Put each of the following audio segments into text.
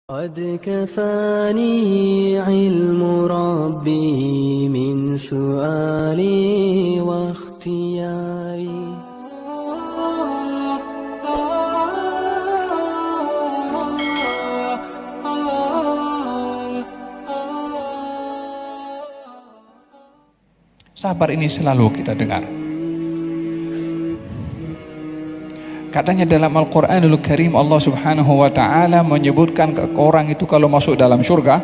قد كفاني علم ربي من سؤالي واختياري. Sabar ini selalu kita dengar. Katanya dalam Al-Quranul Karim, Allah Subhanahu wa ta'ala menyebutkan ke orang itu kalau masuk dalam surga,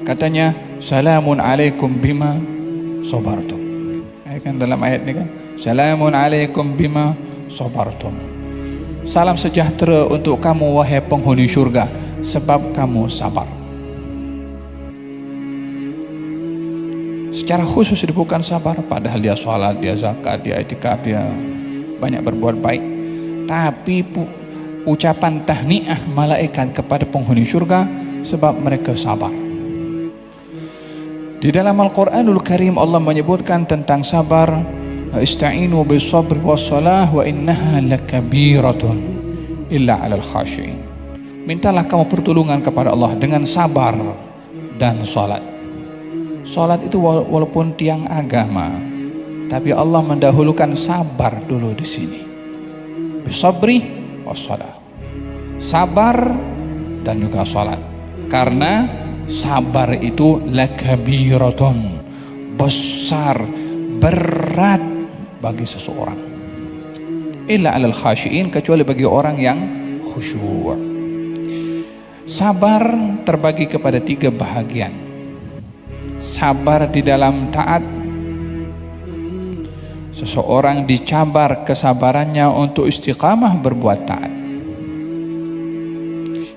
katanya salamun alaikum bima sabartum. Kan dalam ayat ini kan, salamun alaikum bima sabartum. Salam sejahtera untuk kamu wahai penghuni surga, sebab kamu sabar. Secara khusus dia bukan sabar, padahal dia sholat, dia zakat, dia i'tikaf, dia banyak berbuat baik. Tapi ucapan tahniah malaikat kepada penghuni surga sebab mereka sabar. Di dalam Al-Quranul Karim Allah menyebutkan tentang sabar, ista'inu bis sabri was salah wa innaha lakabiratun illa 'alal khashi'in. Mintalah kamu pertolongan kepada Allah dengan sabar dan salat. Salat itu walaupun tiang agama, tapi Allah mendahulukan sabar dulu di sini. Bisabri wassalah, sabar dan juga salat, karena sabar itu lakabiratun, besar, berat bagi seseorang, illa 'alal khashiin, kecuali bagi orang yang khusyuk. Sabar terbagi kepada 3 bahagian. Sabar di dalam taat, seseorang dicabar kesabarannya untuk istiqamah berbuat taat.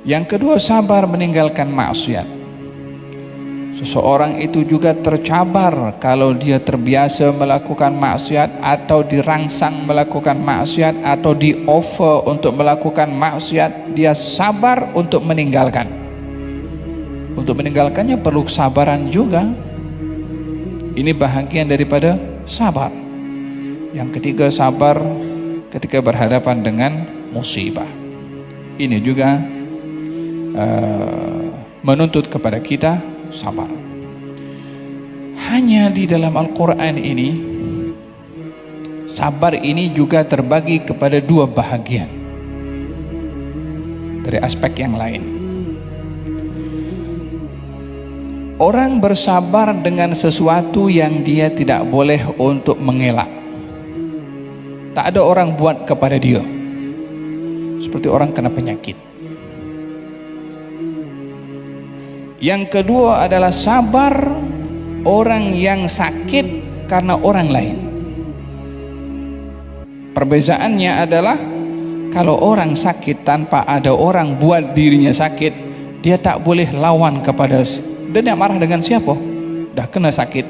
Yang kedua, sabar meninggalkan maksiat. Seseorang itu juga tercabar kalau dia terbiasa melakukan maksiat, atau dirangsang melakukan maksiat, atau di offer untuk melakukan maksiat, dia sabar untuk meninggalkan. Untuk meninggalkannya perlu kesabaran juga. Ini bahagian daripada sabar. Yang ketiga, sabar ketika berhadapan dengan musibah. Ini juga menuntut kepada kita sabar. Hanya di dalam Al-Quran ini, sabar ini juga terbagi kepada 2 bahagian dari aspek yang lain. Orang bersabar dengan sesuatu yang dia tidak boleh untuk mengelak. Tak ada orang buat kepada dia, seperti orang kena penyakit. Yang kedua adalah sabar orang yang sakit karena orang lain. Perbezaannya adalah kalau orang sakit tanpa ada orang buat dirinya sakit, dia tak boleh lawan kepada. Dia nak marah dengan siapa? Dah kena sakit,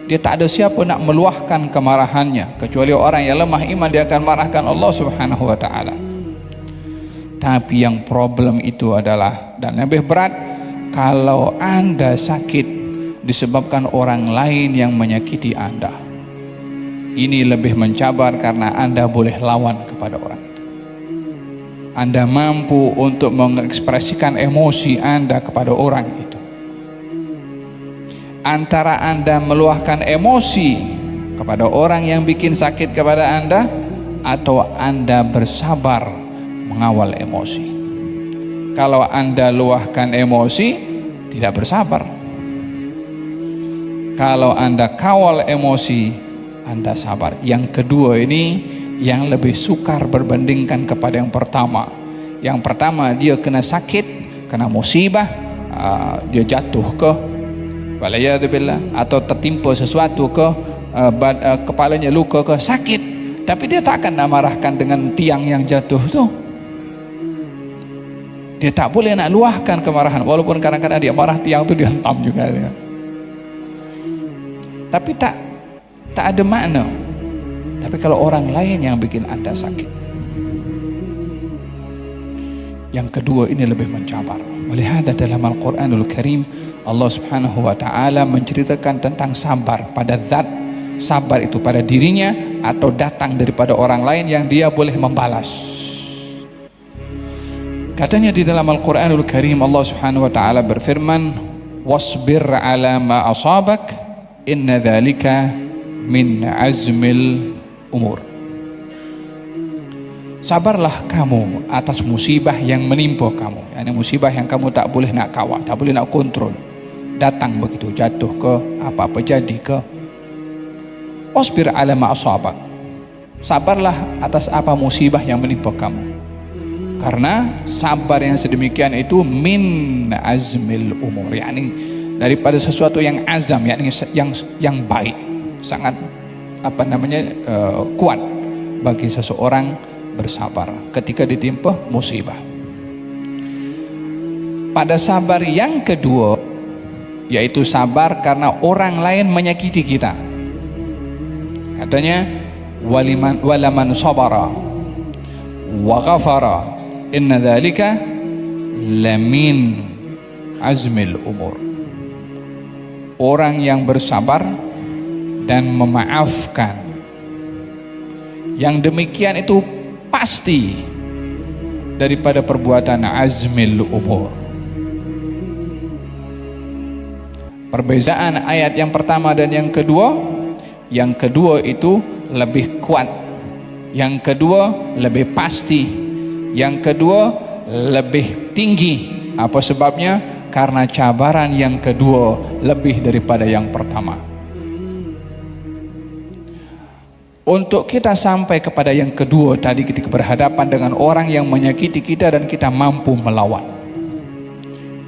dia tak ada siapa nak meluahkan kemarahannya, kecuali orang yang lemah iman, dia akan marahkan Allah Subhanahu wa ta'ala. Tapi yang problem itu adalah, dan lebih berat, kalau Anda sakit disebabkan orang lain yang menyakiti Anda. Ini lebih mencabar karena Anda boleh lawan kepada orang itu. Anda mampu untuk mengekspresikan emosi Anda kepada orang itu. Antara Anda meluahkan emosi kepada orang yang bikin sakit kepada Anda, atau Anda bersabar mengawal emosi. Kalau Anda luahkan emosi, tidak bersabar. Kalau Anda kawal emosi, Anda sabar. Yang kedua ini yang lebih sukar berbandingkan kepada yang pertama. Yang pertama, dia kena sakit, kena musibah, dia jatuh ke walayyadubillah, atau tertimpa sesuatu ke kepalanya luka ke, sakit, tapi dia tak akan nak marahkan dengan tiang yang jatuh tu. Dia tak boleh nak luahkan kemarahan, walaupun kadang-kadang dia marah, tiang tu dia hentam juga dia. Tapi tak ada makna. Tapi kalau orang lain yang bikin Anda sakit, yang kedua ini lebih mencabar. Melihat dalam Al-Quranul Karim, Allah Subhanahu wa ta'ala menceritakan tentang sabar pada zat. Sabar itu pada dirinya atau datang daripada orang lain yang dia boleh membalas. Katanya di dalam Al-Quranul Karim Allah Subhanahu wa ta'ala berfirman, wasbir ala ma asabak inna dhalika min azmil umur. Sabarlah kamu atas musibah yang menimpa kamu, yakni musibah yang kamu tak boleh nak kawal, tak boleh nak kontrol, datang begitu, jatuh ke, apa-apa jadi ke. Wasbir ala ma asabak, sabarlah atas apa musibah yang menimpa kamu, karena sabar yang sedemikian itu min azmil umur, yakni daripada sesuatu yang azam, yakni yang baik, sangat kuat bagi seseorang bersabar ketika ditimpa musibah. Pada sabar yang kedua, yaitu sabar karena orang lain menyakiti kita. Katanya walaman sabara wa ghafara inna dzalika lamin azmil umur. Orang yang bersabar dan memaafkan, yang demikian itu pasti daripada perbuatan azmil umur. Perbezaan ayat yang pertama dan yang kedua itu lebih kuat, yang kedua lebih pasti, yang kedua lebih tinggi. Apa sebabnya? Karena cabaran yang kedua lebih daripada yang pertama. Untuk kita sampai kepada yang kedua tadi, ketika berhadapan dengan orang yang menyakiti kita dan kita mampu melawan,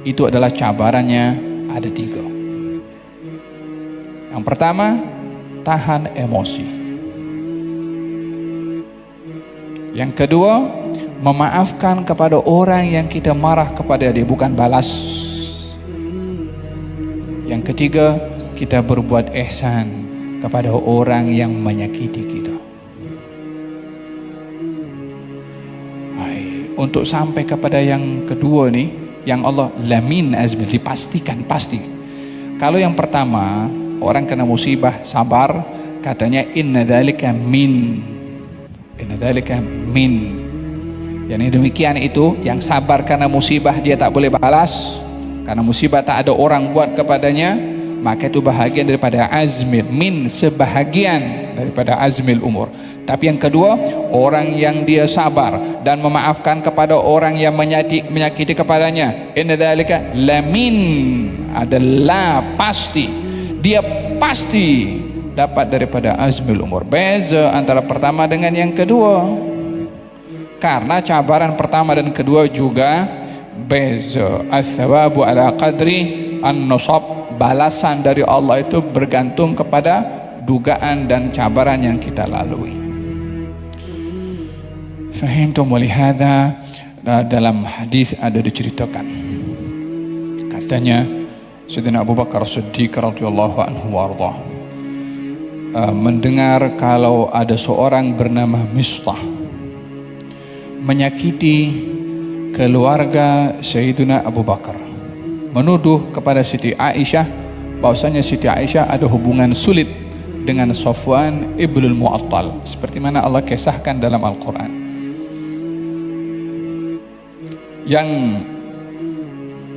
itu adalah cabarannya ada 3. Yang pertama, tahan emosi. Yang kedua, memaafkan kepada orang yang kita marah kepada dia, bukan balas. Yang ketiga, kita berbuat ihsan kepada orang yang menyakiti kita. Untuk sampai kepada yang kedua nih, yang Allah lamin azmi, dipastikan pasti. Kalau yang pertama, orang kena musibah sabar, katanya inna dzalika min, yang demikian itu yang sabar karena musibah dia tak boleh balas, karena musibah tak ada orang buat kepadanya, maka itu bahagian daripada azmil min, sebahagian daripada azmil umur. Tapi yang kedua, orang yang dia sabar dan memaafkan kepada orang yang menyakiti kepadanya, inna dzalika lamin, adalah pasti, dia pasti dapat daripada azmil umur. Beza antara pertama dengan yang kedua, karena cabaran pertama dan kedua juga beza. As-sawabu ala qadri an-nusab, balasan dari Allah itu bergantung kepada dugaan dan cabaran yang kita lalui. Fahimtum? Walihada dalam hadis ada diceritakan, katanya Sayyidina Abu Bakar Siddiq radhiyallahu anhu warḍah mendengar kalau ada seorang bernama Mistah menyakiti keluarga Sayyidina Abu Bakar, menuduh kepada Siti Aisyah bahwasanya Siti Aisyah ada hubungan sulit dengan Safwan ibnul Mu'attal, seperti mana Allah kisahkan dalam Al-Quran. Yang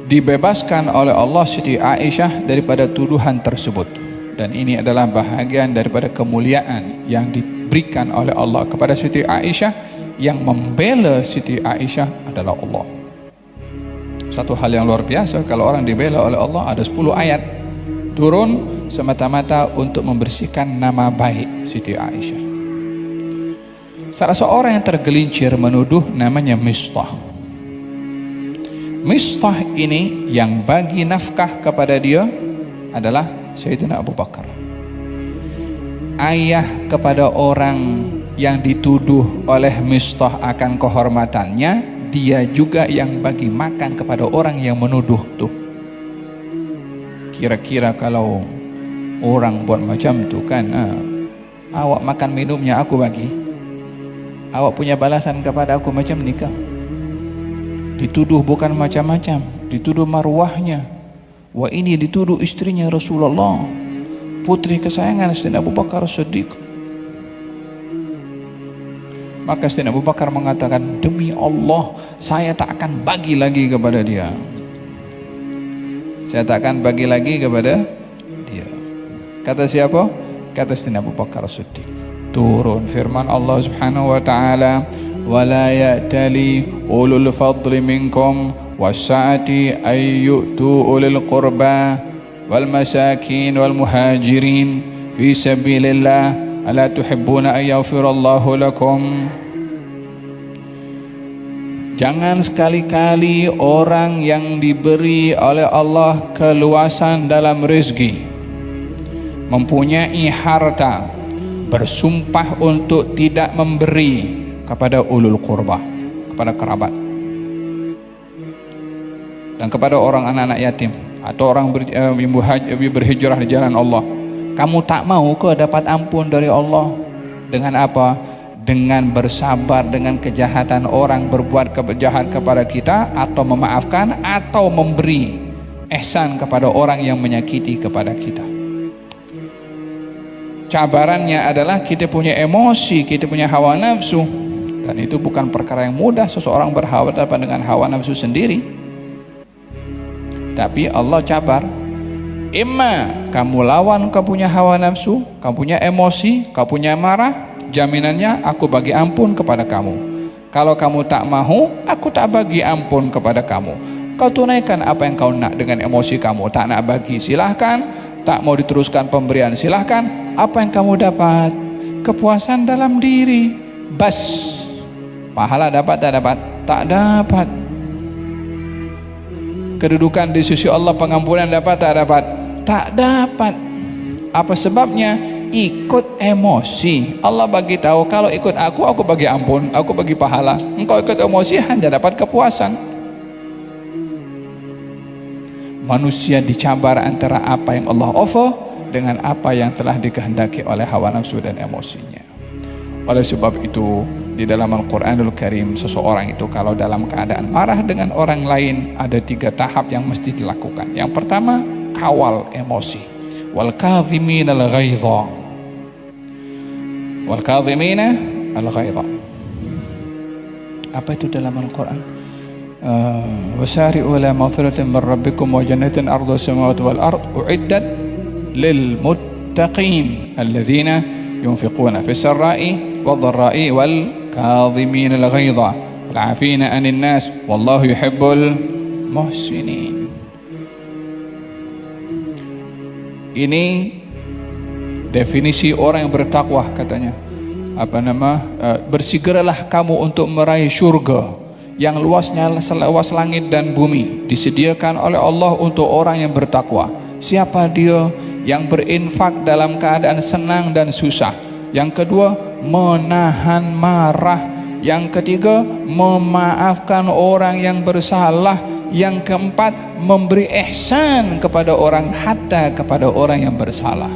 dibebaskan oleh Allah Siti Aisyah daripada tuduhan tersebut, dan ini adalah bahagian daripada kemuliaan yang diberikan oleh Allah kepada Siti Aisyah. Yang membela Siti Aisyah adalah Allah. Satu hal yang luar biasa, kalau orang dibela oleh Allah, ada 10 ayat turun semata-mata untuk membersihkan nama baik Siti Aisyah. Salah seorang yang tergelincir menuduh namanya Mistah. Mistah ini yang bagi nafkah kepada dia adalah Sayyidina Abu Bakar. Ayah kepada orang yang dituduh oleh Mistah akan kehormatannya, dia juga yang bagi makan kepada orang yang menuduh tuh. Kira-kira kalau orang buat macam tu kan, awak makan minumnya aku bagi, awak punya balasan kepada aku macam ni kah? Dituduh bukan macam-macam, dituduh marwahnya. Wah, ini dituduh istrinya Rasulullah, putri kesayangan Sayyidina Abu Bakar Siddiq. Maka Sayyidina Abu Bakar mengatakan, demi Allah saya tak akan bagi lagi kepada dia. Saya tak akan bagi lagi kepada dia. Kata siapa? Kata Sayyidina Abu Bakar Siddiq. Turun firman Allah Subhanahu wa taala, "Wala ya'tali ulul fadli minkum was-sa'ati ay yu'tu ulil qurba wal masakin wal muhajirin fi sabilillah ala tuhibbuna ay yaghfirallahu lakum." Jangan sekali-kali orang yang diberi oleh Allah keluasan dalam rezeki, mempunyai harta, bersumpah untuk tidak memberi kepada ulul qurba, kepada kerabat, dan kepada orang anak-anak yatim atau orang berhijrah di jalan Allah. Kamu tak mau ke dapat ampun dari Allah dengan apa? Dengan bersabar dengan kejahatan orang berbuat kejahat kepada kita, atau memaafkan, atau memberi ihsan kepada orang yang menyakiti kepada kita. Cabarannya adalah kita punya emosi, kita punya hawa nafsu, dan itu bukan perkara yang mudah seseorang berhadapan dengan hawa nafsu sendiri. Tapi Allah cabar, imma kamu lawan kau punya hawa nafsu, kau punya emosi, kau punya marah, jaminannya aku bagi ampun kepada kamu. Kalau kamu tak mahu, aku tak bagi ampun kepada kamu. Kau tunaikan apa yang kau nak dengan emosi kamu. Tak nak bagi, silahkan. Tak mau diteruskan pemberian, silahkan. Apa yang kamu dapat? Kepuasan dalam diri. Bas. Pahala dapat tak dapat? Tak dapat. Kedudukan di sisi Allah, pengampunan dapat tak dapat? Tak dapat. Apa sebabnya? Ikut emosi. Allah bagi tahu, kalau ikut aku bagi ampun, aku bagi pahala. Engkau ikut emosi hanya dapat kepuasan. Manusia dicabar antara apa yang Allah offer dengan apa yang telah dikehendaki oleh hawa nafsu dan emosinya. Oleh sebab itu, di dalam Al-Quranul Karim, seseorang itu kalau dalam keadaan marah dengan orang lain, ada 3 tahap yang mesti dilakukan. Yang pertama, kawal emosi. Wal kadhimina al-ghaidha. Wal kadhimina al-ghaidha. Apa itu dalam Al-Quran? Wasari'u ila maghfiratin min rabbikum wa jannatin arduha as-samawati wal ard u'iddat lil muttaqin alladzina yunfiquna fis sarra'i wad dharra'i wal kadhimina al-ghaidha wal 'afina 'anil nas wallahu yuhibbul muhsinin. Ini definisi orang yang bertakwa, katanya. Bersegeralah kamu untuk meraih surga yang luasnya seluas langit dan bumi, disediakan oleh Allah untuk orang yang bertakwa. Siapa dia? Yang berinfak dalam keadaan senang dan susah. Yang kedua, menahan marah. Yang ketiga, memaafkan orang yang bersalah. Yang keempat, memberi ihsan kepada orang, hatta kepada orang yang bersalah.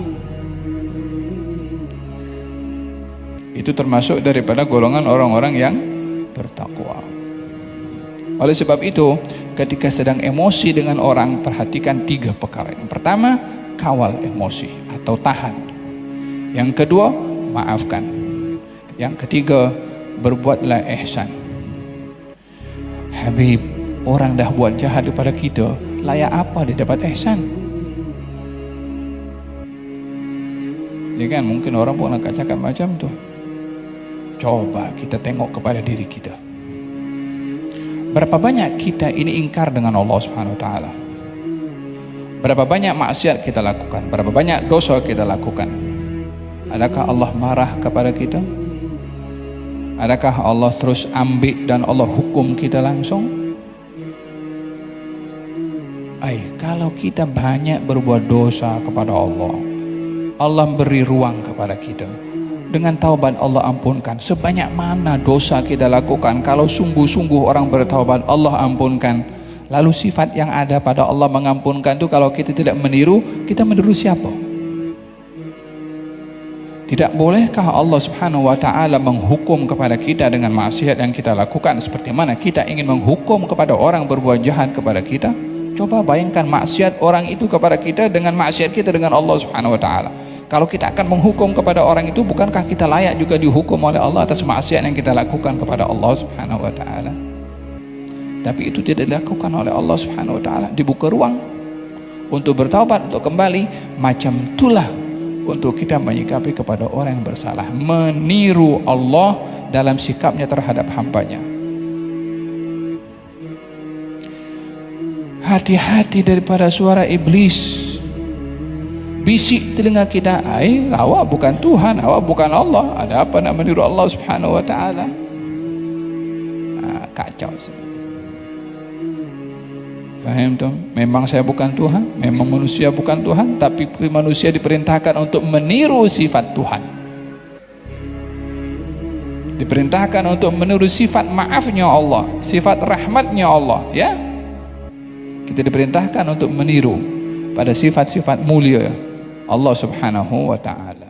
Itu termasuk daripada golongan orang-orang yang bertakwa. Oleh sebab itu, ketika sedang emosi dengan orang, perhatikan 3 perkara. Yang pertama, kawal emosi atau tahan. Yang kedua, maafkan. Yang ketiga, berbuatlah ihsan. Habib, orang dah buat jahat kepada kita, layak apa dia dapat ihsan? Ya kan, mungkin orang pun nak cakap macam tu. Coba kita tengok kepada diri kita. Berapa banyak kita ini ingkar dengan Allah Subhanahu wa taala? Berapa banyak maksiat kita lakukan? Berapa banyak dosa kita lakukan? Adakah Allah marah kepada kita? Adakah Allah terus ambil dan Allah hukum kita langsung? Kalau kita banyak berbuat dosa kepada Allah, Allah beri ruang kepada kita. Dengan taubat Allah ampunkan. Sebanyak mana dosa kita lakukan, kalau sungguh-sungguh orang bertaubat Allah ampunkan. Lalu sifat yang ada pada Allah mengampunkan itu, kalau kita tidak meniru, kita meniru siapa? Tidak bolehkah Allah Subhanahu wa taala menghukum kepada kita dengan maksiat yang kita lakukan, seperti mana kita ingin menghukum kepada orang berbuat jahat kepada kita? Coba bayangkan maksiat orang itu kepada kita dengan maksiat kita dengan Allah Subhanahu wa taala. Kalau kita akan menghukum kepada orang itu, bukankah kita layak juga dihukum oleh Allah atas maksiat yang kita lakukan kepada Allah Subhanahu wa taala? tapi itu tidak dilakukan oleh Allah Subhanahu wa taala. Dibuka ruang untuk bertaubat, untuk kembali. Macam itulah untuk kita menyikapi kepada orang yang bersalah, meniru Allah dalam sikapnya terhadap hambanya. Hati-hati daripada suara iblis bisik telinga kita, awak bukan Tuhan, awak bukan Allah, ada apa nak meniru Allah Subhanahu wa taala? Kacau. Faham tu? Memang saya bukan Tuhan, memang manusia bukan Tuhan, tapi manusia diperintahkan untuk meniru sifat Tuhan. Diperintahkan untuk meniru sifat maafnya Allah, sifat rahmatnya Allah, ya. Kita diperintahkan untuk meniru pada sifat-sifat mulia Allah Subhanahu wa taala.